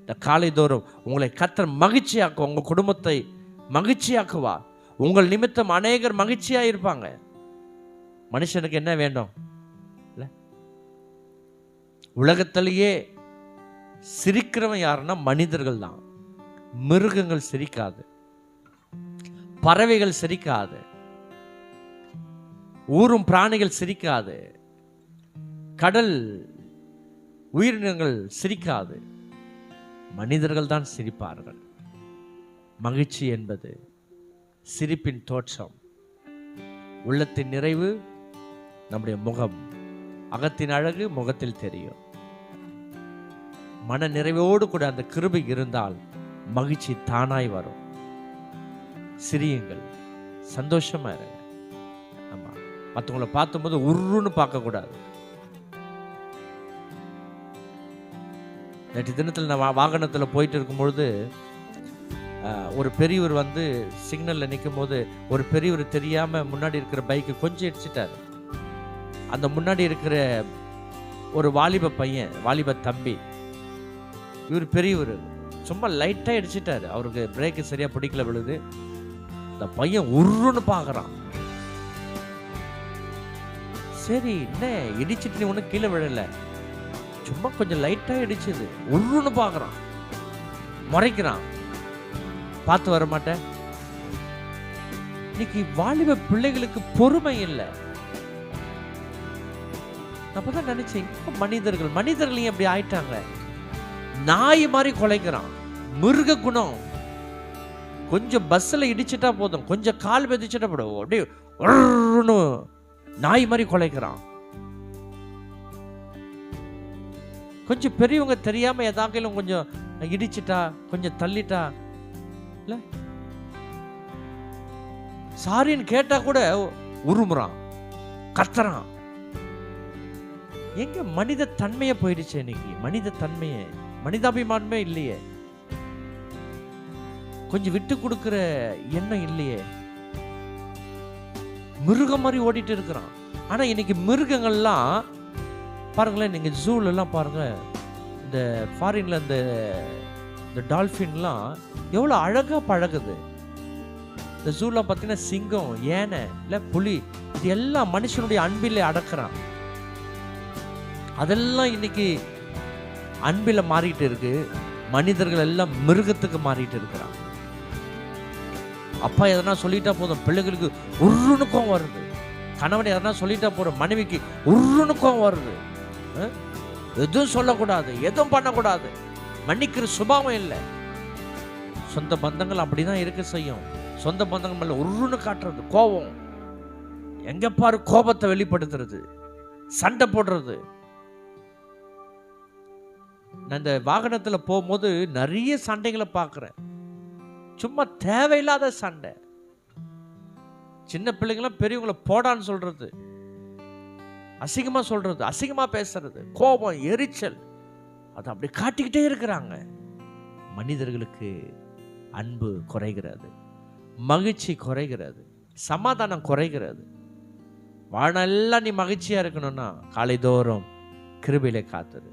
இந்த காலை தோறும் உங்களை கர்த்தர் மகிழ்ச்சியாக்க, உங்கள் குடும்பத்தை மகிழ்ச்சியாக்குவா. உங்கள் நிமித்தம் அநேகர் மகிழ்ச்சியாக இருப்பாங்க. மனுஷனுக்கு என்ன வேண்டும்? உலகத்திலேயே சிரிக்கிறவன் யாருன்னா மனிதர்கள் தான். மிருகங்கள் சிரிக்காது, பறவைகள் சிரிக்காது, ஊரும் பிராணிகள் சிரிக்காது, கடல் உயிரினங்கள் சிரிக்காது. மனிதர்கள் தான் சிரிப்பார்கள். மகிழ்ச்சி என்பது சிரிப்பின் தோற்றம். உள்ளத்தின் நிறைவு நம்முடைய முகம், அகத்தின் அழகு முகத்தில் தெரியும். மன நிறைவோடு கூட அந்த கிருபை இருந்தால் மகிழ்ச்சி தானாய் வரும். சிரியுங்கள், சந்தோஷமா இருங்க. ஆமா, மற்றவங்களை பார்க்கும்போது உருன்னு பார்க்கக்கூடாது. நேற்று தினத்தில் நான் வாகனத்தில் போயிட்டு இருக்கும்பொழுது ஒரு பெரியவர் வந்து சிக்னலில் நிற்கும் போது ஒரு பெரியவர் தெரியாமல் முன்னாடி இருக்கிற பைக்கு கொஞ்சம் இடிச்சிட்டார். அந்த முன்னாடி இருக்கிற ஒரு வாலிப பையன், வாலிப தம்பி, இவர் பெரியவர், சும்மா லைட்டாக இடிச்சிட்டாரு. அவருக்கு பிரேக்கு சரியாக பிடிக்கல, விழுது. இந்த பையன் உருன்னு பார்க்குறான். சரி, என்ன இடிச்சிட்டு நீ ஒன்றும் கீழே விழலை, சும்மா கொஞ்சம் லைட்டாக இடிச்சது, உருன்னு பார்க்குறான், முறைக்கிறான். பார்த்து வர மாட்டேன். இன்னைக்கு வாலிப பிள்ளைகளுக்கு பொறுமை இல்லை. அப்பதான் நினைச்சேன், மனிதர்கள் எப்படி ஆயிட்டாங்க? நாய் மாதிரி கொலைக்கிறான். மிருக குணம். கொஞ்சம் பஸ்ல இடிச்சிட்டா போதும், கொஞ்சம் கால் மிதிச்சிட்டா போதும், அப்படியே நாய் மாதிரி கொலைக்கிறான். கொஞ்சம் பெரியவங்க தெரியாம எதாக்கிலும் கொஞ்சம் இடிச்சிட்டா, கொஞ்சம் தள்ளிட்டா, இல்ல சாரின்னு கேட்டா கூட உருமுறான், கத்துறான். எங்க மனித தன்மையை போயிடுச்சு இன்னைக்கு. மனித தன்மையே, மனிதாபிமானமே இல்லையே. கொஞ்சம் விட்டு கொடுக்கிற எண்ணம் இல்லையே. மிருகம் மாதிரி ஓடிட்டு இருக்கிறான். ஆனா இன்னைக்கு மிருகங்கள்லாம் பாருங்களேன், நீங்க ஜூல எல்லாம் பாருங்க, இந்த ஃபாரின்ல இந்த டால்பின்லாம் எவ்வளவு அழகா பழகுது. இந்த ஜூல பார்த்தீங்கன்னா சிங்கம், யானை, இல்ல புலி, இது எல்லாம் மனுஷனுடைய அன்பிலே அடக்குறான். அதெல்லாம் இன்னைக்கு அன்பில மாறிட்டு இருக்கு. மனிதர்கள் எல்லாம் மிருகத்துக்கு மாறிட்டு இருக்கிறான். அப்பா எதனா சொல்லிட்டா போதும் பிள்ளைகளுக்கு உருணுக்கம் வருது. கணவன் எதனா சொல்லிட்டா போதும் மனைவிக்கு உருணுக்கம் வருது. எதுவும் சொல்லக்கூடாது, எதுவும் பண்ணக்கூடாது, மன்னிக்கிற சுபாவம் இல்லை. சொந்த பந்தங்கள் அப்படிதான் இருக்க செய்யும். சொந்த பந்தங்கள் மேல உருன்னு காட்டுறது, கோபம், எங்க பாரு கோபத்தை வெளிப்படுத்துறது, சண்டை போடுறது. நான் இந்த வாகனத்துல போகும்போது நிறைய சண்டைகளை பார்க்கிறேன். சும்மா தேவையில்லாத சண்டை. சின்ன பிள்ளைங்களாம் பெரியவங்களை போடான்னு சொல்றது, அசிங்கமா சொல்றது, அசிங்கமா பேசுறது, கோபம், எரிச்சல், அதை அப்படி காட்டிக்கிட்டே இருக்கிறாங்க. மனிதர்களுக்கு அன்பு குறைகிறது, மகிழ்ச்சி குறைகிறது, சமாதானம் குறைகிறது. வாழ்நாளெல்லாம் நீ மகிழ்ச்சியா இருக்கணும்னா காலைதோறும் கிருபையிலே காத்துரு.